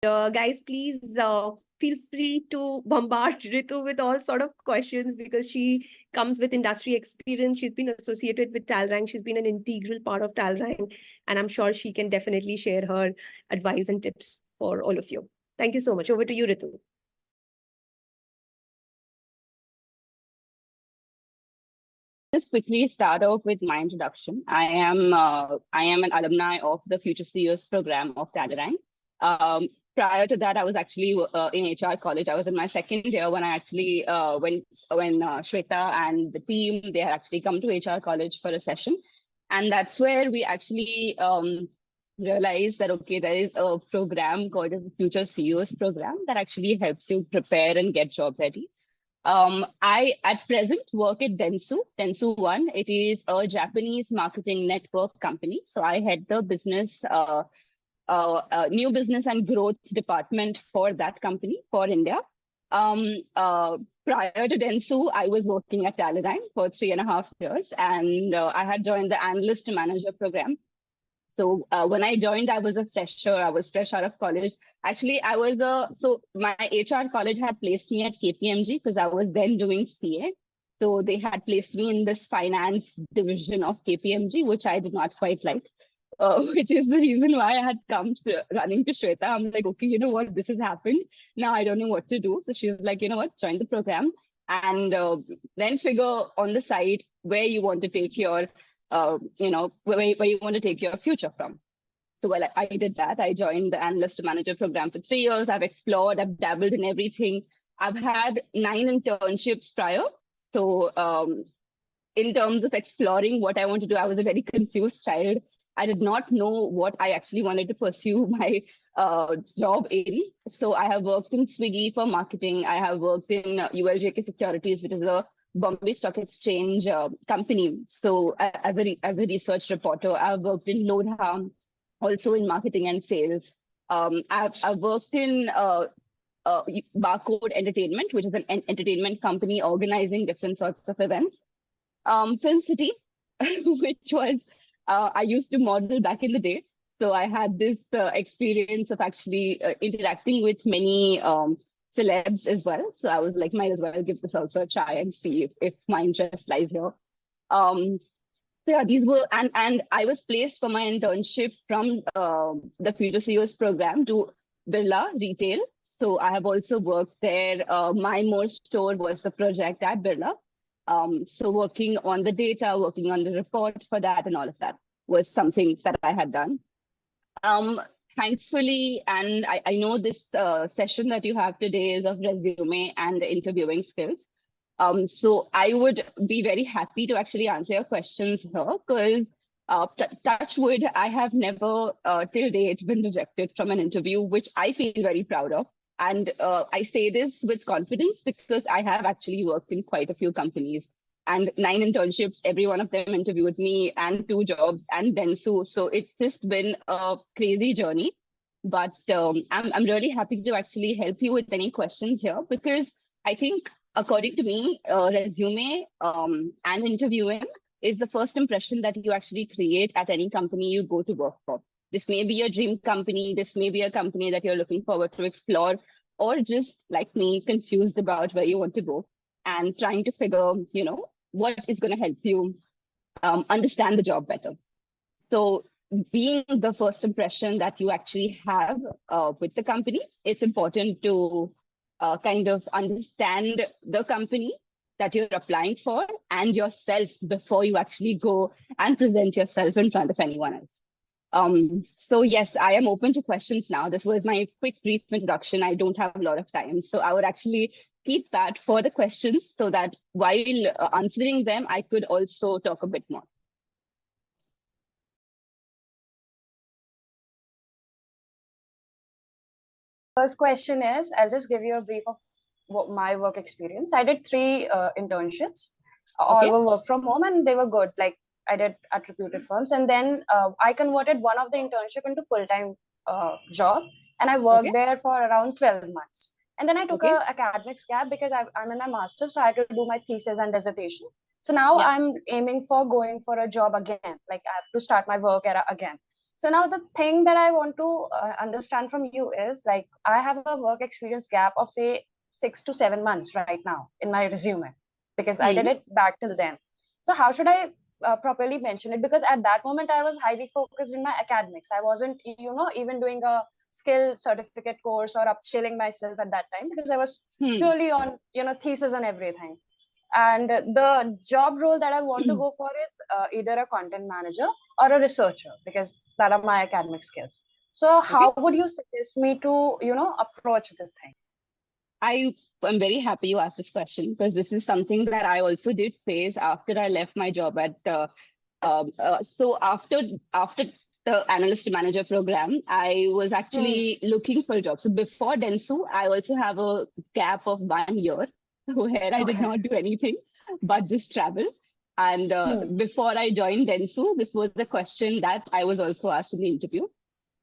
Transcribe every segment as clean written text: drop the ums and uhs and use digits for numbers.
Guys, please feel free to bombard Ritu with all sort of questions because she comes with industry experience. She's been associated with Talerang. She's been an integral part of Talerang, and I'm sure she can definitely share her advice and tips for all of you. Thank you so much. Over to you, Ritu. Just quickly start off with my introduction. I am an alumni of the Future CEOs program of Talerang. Prior to that, I was actually in HR college. I was in my second year when I actually when Shweta and the team, they had actually come to HR college for a session, and that's where we actually realized that okay, there is a program called the Future CEOs program that actually helps you prepare and get job ready. I at present work at Dentsu One. It is a Japanese marketing network company. So I head the business, new business and growth department for that company for India. Prior to Dentsu, I was working at Talerang for 3.5 years, and I had joined the analyst manager program. So when I joined, I was a fresher. I was fresh out of college. Actually, so my HR college had placed me at KPMG because I was then doing CA. So they had placed me in this finance division of KPMG, which I did not quite like, which is the reason why I had come running to Shweta. I'm like, okay, you know what, this has happened. Now I don't know what to do. So she was like, you know what, join the program and then figure on the side where you want to take your where you want to take your future from. So well, I did that. I joined the analyst manager program for 3 years. I've explored, I've dabbled in everything. I've had 9 internships prior. So in terms of exploring what I want to do, I was a very confused child. I did not know what I actually wanted to pursue my job in. So I have worked in Swiggy for marketing. I have worked in ULJK Securities, which is a Bombay Stock Exchange company. So as a research reporter, I've worked in Lodha, also in marketing and sales. I've worked in Barcode Entertainment, which is an entertainment company organizing different sorts of events. Film City, which was, I used to model back in the day. So I had this experience of actually interacting with many celebs as well. So I was like, might as well give this also a try and see if my interest lies here. So yeah, these were, and I was placed for my internship from the Future CEOs program to Birla Retail. So I have also worked there. My More store was the project at Birla. So working on the data, working on the report for that and all of that was something that I had done. Thankfully, and I know this session that you have today is of resume and interviewing skills. So I would be very happy to actually answer your questions here because touch wood, I have never till date been rejected from an interview, which I feel very proud of. And I say this with confidence because I have actually worked in quite a few companies and 9 internships, every one of them interviewed me and 2 jobs and Dentsu. So it's just been a crazy journey. But I'm really happy to actually help you with any questions here because I think according to me, resume and interviewing is the first impression that you actually create at any company you go to work for. This may be your dream company. This may be a company that you're looking forward to explore, or just like me, confused about where you want to go and trying to figure, what is going to help you understand the job better. So being the first impression that you actually have with the company, it's important to kind of understand the company that you're applying for and yourself before you actually go and present yourself in front of anyone else. So yes, I am open to questions now. This was my quick brief introduction. I don't have a lot of time. So I would actually keep that for the questions so that while answering them, I could also talk a bit more. First question is, I'll just give you a brief of what my work experience. I did 3 internships. All were work from home and they were good. Like I did at reputed firms. And then I converted one of the internship into full-time job. And I worked there for around 12 months. And then I took a academics gap because I'm in my master's. So I had to do my thesis and dissertation. So now I'm aiming for going for a job again. Like I have to start my work era again. So now the thing that I want to understand from you is like, I have a work experience gap of say 6 to 7 months right now in my resume because I did it back till then. So how should I properly mention it? Because at that moment I was highly focused in my academics. I wasn't, even doing a skill certificate course or upskilling myself at that time because I was purely on, thesis and everything. And the job role that I want to go for is either a content manager or a researcher because that are my academic skills. So how would you suggest me to, approach this thing? I'm very happy you asked this question because this is something that I also did face after I left my job at. So after the analyst manager program, I was actually looking for a job. So before Dentsu, I also have a gap of 1 year where I did not do anything but just travel. And before I joined Dentsu, this was the question that I was also asked in the interview.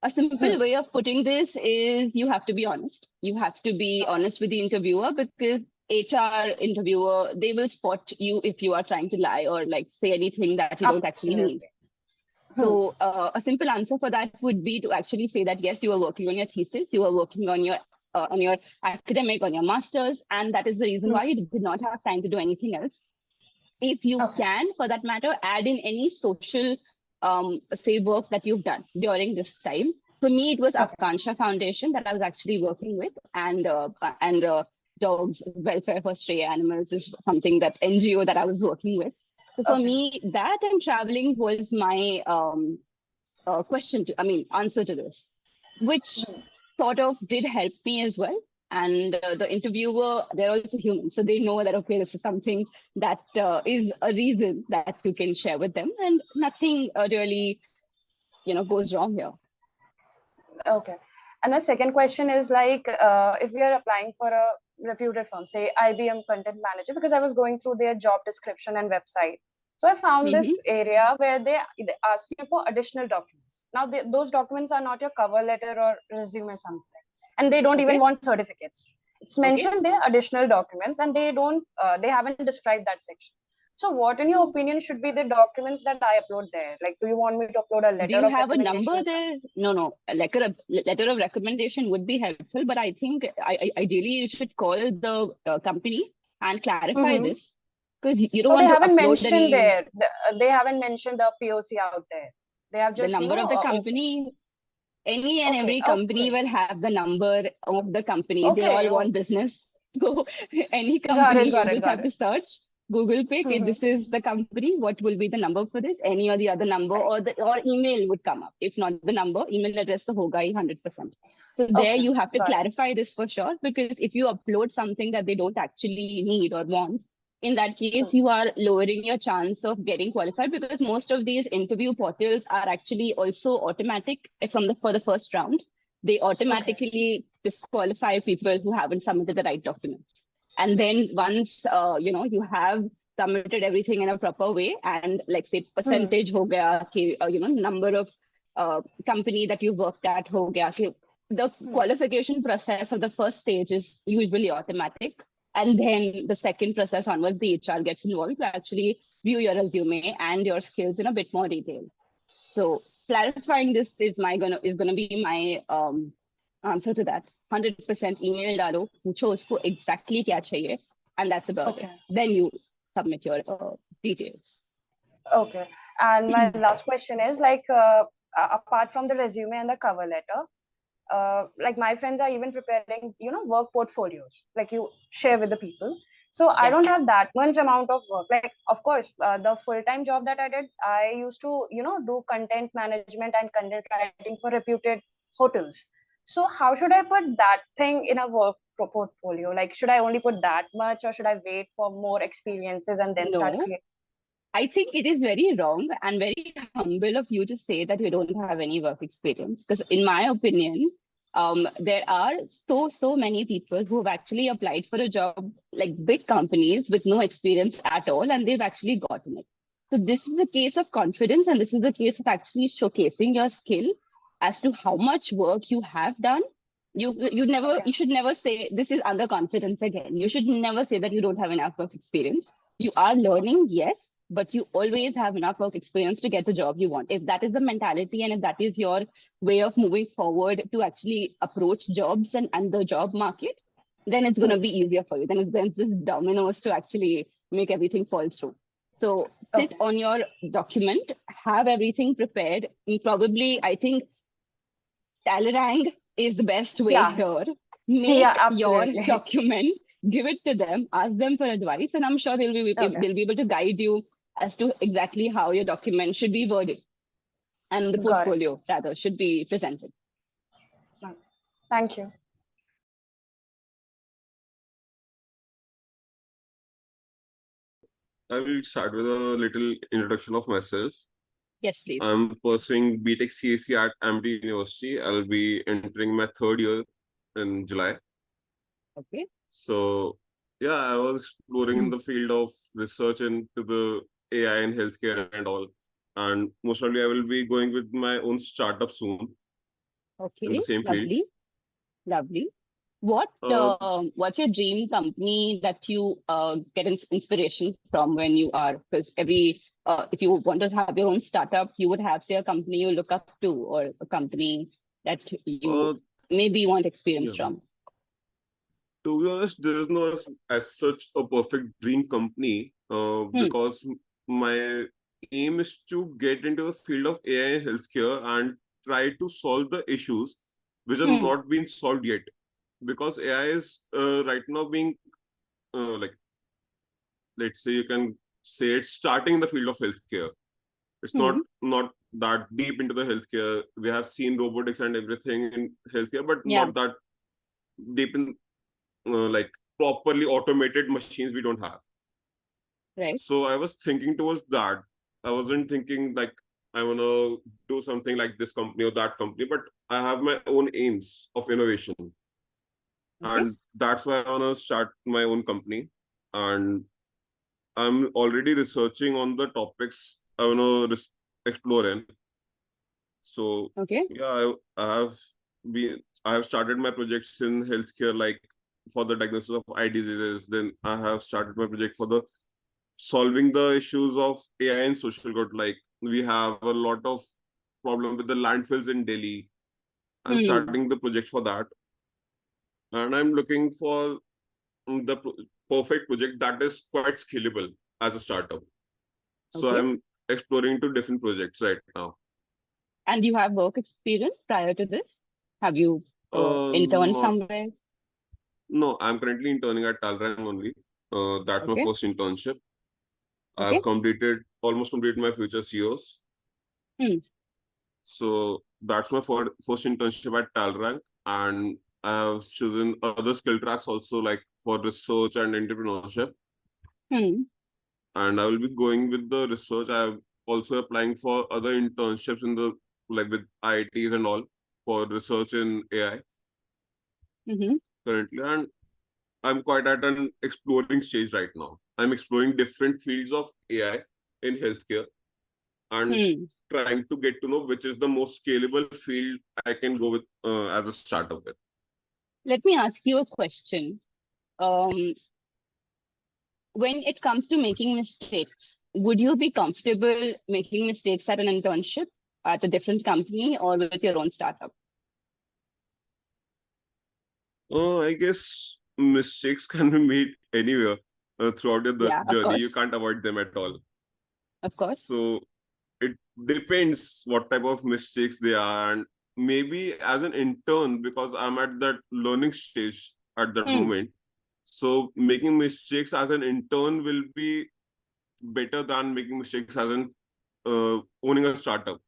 A simple way of putting this is you have to be honest. You have to be honest with the interviewer because HR interviewer, they will spot you if you are trying to lie or like say anything that you don't actually mean. So a simple answer for that would be to actually say that, yes, you are working on your thesis, you are working on your academic, on your master's, and that is the reason why you did not have time to do anything else. If you can, for that matter, add in any social say work that you've done during this time. For me, it was Akansha Foundation that I was actually working with, and dogs welfare for stray animals is something that NGO that I was working with. So for me, that and traveling was my answer to this, which sort of did help me as well. And the interviewer, they're also human. So they know that, okay, this is something that is a reason that you can share with them. And nothing really, goes wrong here. Okay. And the second question is like, if we are applying for a reputed firm, say IBM content manager, because I was going through their job description and website. So I found this area where they ask you for additional documents. Now, those documents are not your cover letter or resume something. And they don't even want certificates. It's mentioned there additional documents and they haven't described that section. So what, in your opinion, should be the documents that I upload there? Like, do you want me to upload a letter? Do you have a number there? No. A letter of recommendation would be helpful, but I think ideally you should call the company and clarify this because you don't want to haven't upload mentioned there. They haven't mentioned the POC out there. They have just the number of the company. Any and every company will have the number of the company. They all want business. So any company, you just have to search Google Pay. Okay, this is the company. What will be the number for this? Any or the other number or email would come up. If not the number, email address to hoga 100%. So there you have to clarify this for sure, because if you upload something that they don't actually need or want, in that case, you are lowering your chance of getting qualified, because most of these interview portals are actually also automatic for the first round. They automatically disqualify people who haven't submitted the right documents. And then once you have submitted everything in a proper way, and like say percentage ho gaya, number of company that you worked at ho gaya, the qualification process of the first stage is usually automatic. And then the second process onwards, the HR gets involved to actually view your resume and your skills in a bit more detail. So clarifying this is gonna be my answer to that. 100% email डालो, पूछो उसको exactly क्या चाहिए, and that's about it. Then you submit your details. Okay. And my last question is like, apart from the resume and the cover letter, like my friends are even preparing, work portfolios, like you share with the people. So I don't have that much amount of work. Like, of course, the full-time job that I did, I used to, do content management and content writing for reputed hotels. So how should I put that thing in a work portfolio? Like, should I only put that much, or should I wait for more experiences and then start creating? I think it is very wrong and very humble of you to say that you don't have any work experience. Because in my opinion, there are so many people who have actually applied for a job, like big companies with no experience at all, and they've actually gotten it. So this is a case of confidence, and this is the case of actually showcasing your skill as to how much work you have done. You should never say this is underconfidence again. You should never say that you don't have enough of experience. you are learning, yes, but you always have enough work experience to get the job you want. If that is the mentality and if that is your way of moving forward to actually approach jobs and the job market, then it's going to be easier for you. Then it's just dominoes to actually make everything fall through. So sit on your document, have everything prepared. And probably, I think Talerang is the best way here. Make your document, give it to them, ask them for advice, and I'm sure they'll be able to guide you as to exactly how your document should be worded and the portfolio rather should be presented. Thank you. I will start with a little introduction of myself. Yes, please. I'm pursuing BTech CAC at Amity University. I'll be entering my third year in July. Okay. So, yeah, I was exploring in the field of research into the AI in healthcare and all. And most probably I will be going with my own startup soon. Okay, in the same field. Lovely. What's your dream company that you get inspiration from when you are, because if you want to have your own startup, you would have, say, a company you look up to or a company that you maybe want experience from? To be honest, there is no as such a perfect dream company because my aim is to get into the field of AI in healthcare and try to solve the issues which are not being solved yet. Because AI is right now being let's say you can say it's starting in the field of healthcare. It's not that deep into the healthcare. We have seen robotics and everything in healthcare, but not that deep in properly automated machines we don't have. Right. So I was thinking towards that. I wasn't thinking like I want to do something like this company or that company, but I have my own aims of innovation. And that's why I want to start my own company. And I'm already researching on the topics I want to explore in. So yeah, I have started my projects in healthcare, like for the diagnosis of eye diseases. Then I have started my project for the solving the issues of AI and social good. Like we have a lot of problem with the landfills in Delhi. I'm starting the project for that. And I'm looking for the perfect project that is quite scalable as a startup. So I'm exploring two different projects right now. And you have work experience prior to this? Have you interned somewhere? No, I'm currently interning at Talerang only. That's my first internship. I've almost completed my future CEOs. So that's my first internship at Talerang, and I have chosen other skill tracks also, like for research and entrepreneurship. And I will be going with the research. I'm also applying for other internships in the with IITs and all for research in AI currently. And I'm quite at an exploring stage right now. I'm exploring different fields of AI in healthcare and trying to get to know which is the most scalable field I can go with as a startup with. Let me ask you a question. When it comes to making mistakes, would you be comfortable making mistakes at an internship at a different company or with your own startup? I guess mistakes can be made anywhere throughout the journey. You can't avoid them at all. Of course. So it depends what type of mistakes they are. And maybe as an intern, because I'm at that learning stage at that moment, so making mistakes as an intern will be better than making mistakes as an owning a startup,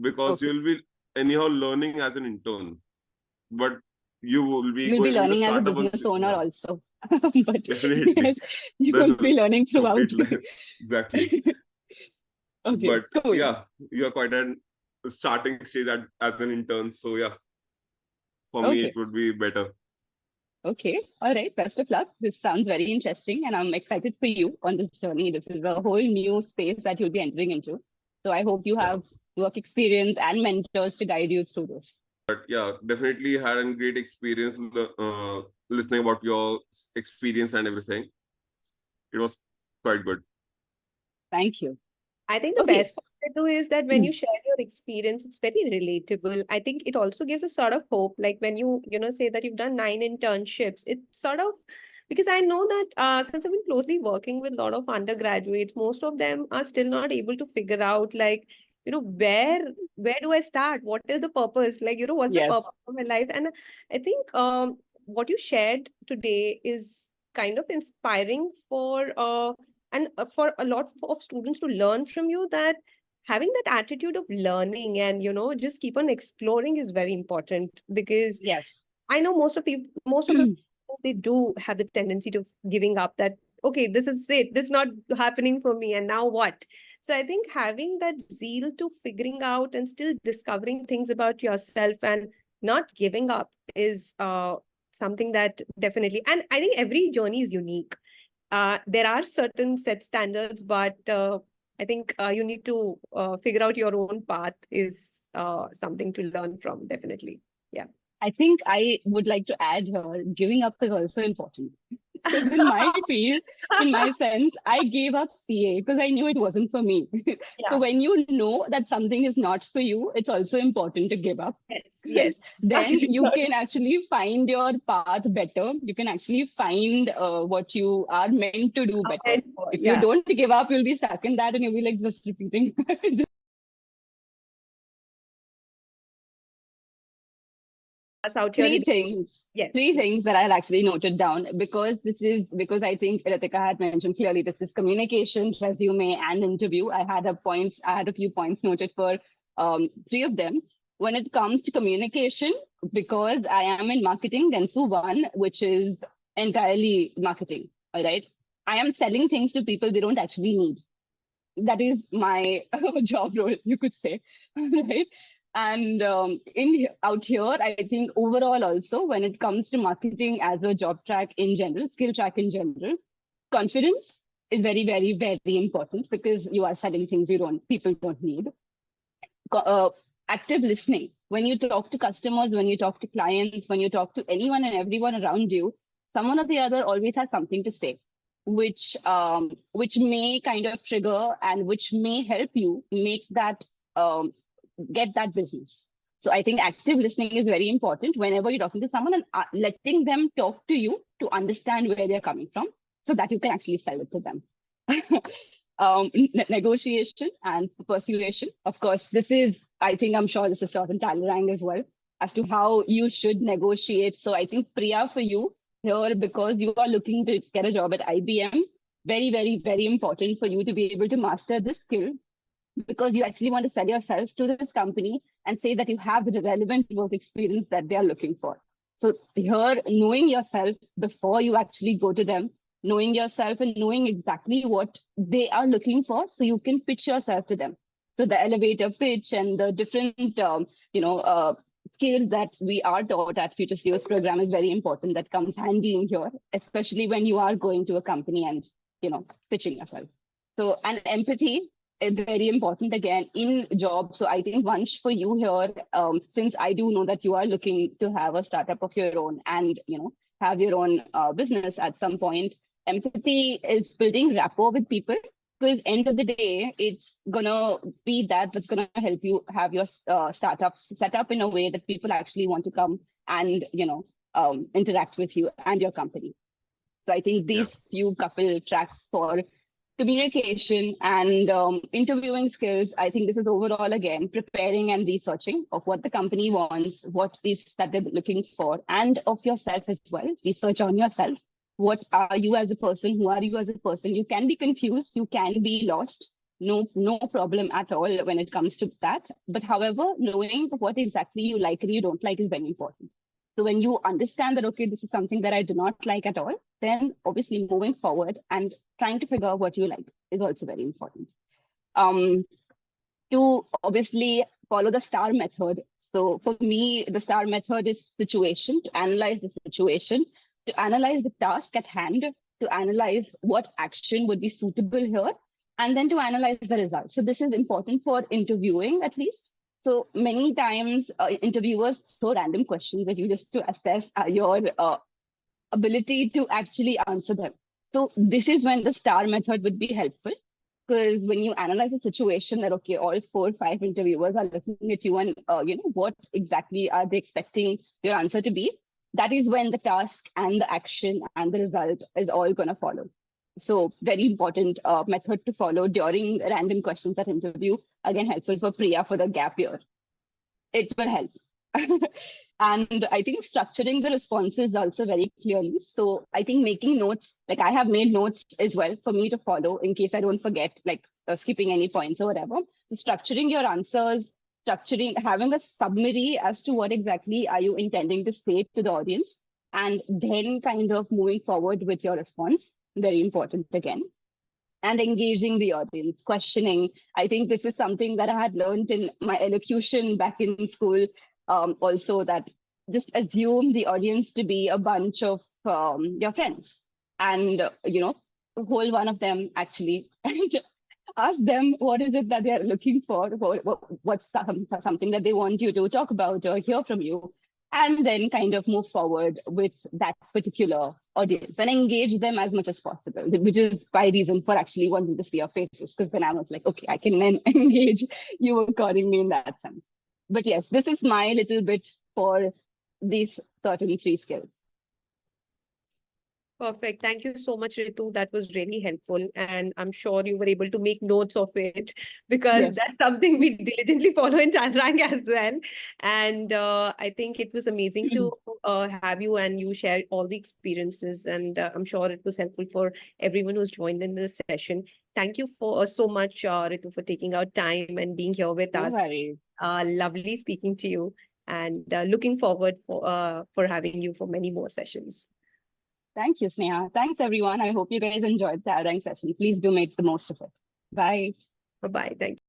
because you'll be anyhow learning as an intern, but you will be You'll going be learning as a startup business owner also. But definitely. yes, you will be learning throughout. Exactly. But cool. Yeah, you're quite at the starting stage as an intern. So yeah, for me, it would be better. Okay. All right. Best of luck. This sounds very interesting, and I'm excited for you on this journey. This is a whole new space that you'll be entering into. So I hope you have work experience and mentors to guide you through this. But yeah, definitely had a great experience listening about your experience and everything. It was quite good. Thank you. I think the Okay. best part too is that when you share your experience, it's very relatable. I think it also gives a sort of hope. Like when you say that you've done 9 internships, it's sort of because I know that since I've been closely working with a lot of undergraduates, most of them are still not able to figure out like, where do I start? What is the purpose? Like, what's the Yes. purpose of my life? And I think what you shared today is kind of inspiring for a lot of students to learn from you, that having that attitude of learning and just keep on exploring is very important. Because Yes. I know most of the people, they do have the tendency to giving up, that okay, this is it, this is not happening for me, and now what? So I think having that zeal to figuring out and still discovering things about yourself and not giving up is something that definitely, and I think every journey is unique. There are certain set standards, but I think you need to figure out your own path is something to learn from, definitely. Yeah. I think I would like to add here, giving up is also important. Because in my field, in my sense, I gave up CA because I knew it wasn't for me. Yeah. So when you know that something is not for you, it's also important to give up. Yes. Because Yes. then you can actually find your path better. You can actually find what you are meant to do better. If you Yeah. don't give up, you'll be stuck in that and you'll be like just repeating. Us out here. Three things. Yes. Three things that I had actually noted down because I think Ritika had mentioned clearly this is communication, resume, and interview. I had a few points noted for three of them. When it comes to communication, because I am in marketing, then so one, which is entirely marketing. All right. I am selling things to people they don't actually need. That is my job role, you could say, right? And out here, I think overall also, when it comes to marketing as a job track in general, skill track in general, confidence is very, very, very important because you are selling things people don't need. Active listening. When you talk to customers, when you talk to clients, when you talk to anyone and everyone around you, someone or the other always has something to say, which may kind of trigger and which may help you make that get that business. So I think active listening is very important whenever you're talking to someone and letting them talk to you to understand where they're coming from so that you can actually sell it to them. Negotiation and persuasion. Of course, I'm sure this is taught in Talerang as well, as to how you should negotiate. So I think Priya, for you here, because you are looking to get a job at IBM, very, very, very important for you to be able to master this skill because you actually want to sell yourself to this company and say that you have the relevant work experience that they are looking for. So here, knowing yourself before you actually go to them, knowing yourself and knowing exactly what they are looking for, so you can pitch yourself to them. So the elevator pitch and the different, skills that we are taught at Future CEOs program is very important. That comes handy in here, especially when you are going to a company and, pitching yourself. So, and empathy is very important again in job. So I think Vansh, for you here, since I do know that you are looking to have a startup of your own and, have your own business at some point, empathy is building rapport with people. Because end of the day, it's gonna be that's gonna help you have your startups set up in a way that people actually want to come and interact with you and your company. So I think these few couple tracks for communication and interviewing skills, I think this is overall, again, preparing and researching of what the company wants, what is that they're looking for, and of yourself as well. Research on yourself. What are you as a person? Who are you as a person? You can be confused. You can be lost. No problem at all when it comes to that. But however, knowing what exactly you like and you don't like is very important. So when you understand that, okay, this is something that I do not like at all, then obviously moving forward and trying to figure out what you like is also very important. To obviously follow the STAR method. So for me, the STAR method is situation, to analyze the situation, to analyze the task at hand, to analyze what action would be suitable here, and then to analyze the results. So this is important for interviewing at least. So many times interviewers throw random questions at you just to assess your ability to actually answer them. So this is when the STAR method would be helpful. Because when you analyze the situation that, okay, all 4 or 5 interviewers are looking at you and, what exactly are they expecting your answer to be? That is when the task and the action and the result is all going to follow. So very important method to follow during random questions at interview. Again, helpful for Priya for the gap year. It will help. And I think structuring the responses also very clearly. So I think making notes, like I have made notes as well for me to follow in case I don't forget, like skipping any points or whatever. So structuring your answers, having a summary as to what exactly are you intending to say to the audience, and then kind of moving forward with your response. Very important again. And engaging the audience, questioning. I think this is something that I had learned in my elocution back in school. Also, that just assume the audience to be a bunch of your friends, and whole one of them actually, and ask them what is it that they are looking for, what's something that they want you to talk about or hear from you, and then kind of move forward with that particular audience and engage them as much as possible, which is my reason for actually wanting to see your faces, because then I was like, okay, I can then engage you accordingly in that sense. But yes, this is my little bit for these certain 3 skills. Perfect. Thank you so much, Ritu. That was really helpful. And I'm sure you were able to make notes of it, because Yes. that's something we diligently follow in Talerang as well. And I think it was amazing to have you, and you share all the experiences. And I'm sure it was helpful for everyone who's joined in this session. Thank you for so much, Ritu, for taking out time and being here with No us. worries. Lovely speaking to you, and looking forward for having you for many more sessions. Thank you, Sneha. Thanks, everyone. I hope you guys enjoyed the Talerang session. Please do make the most of it. Bye. Bye-bye. Thank you.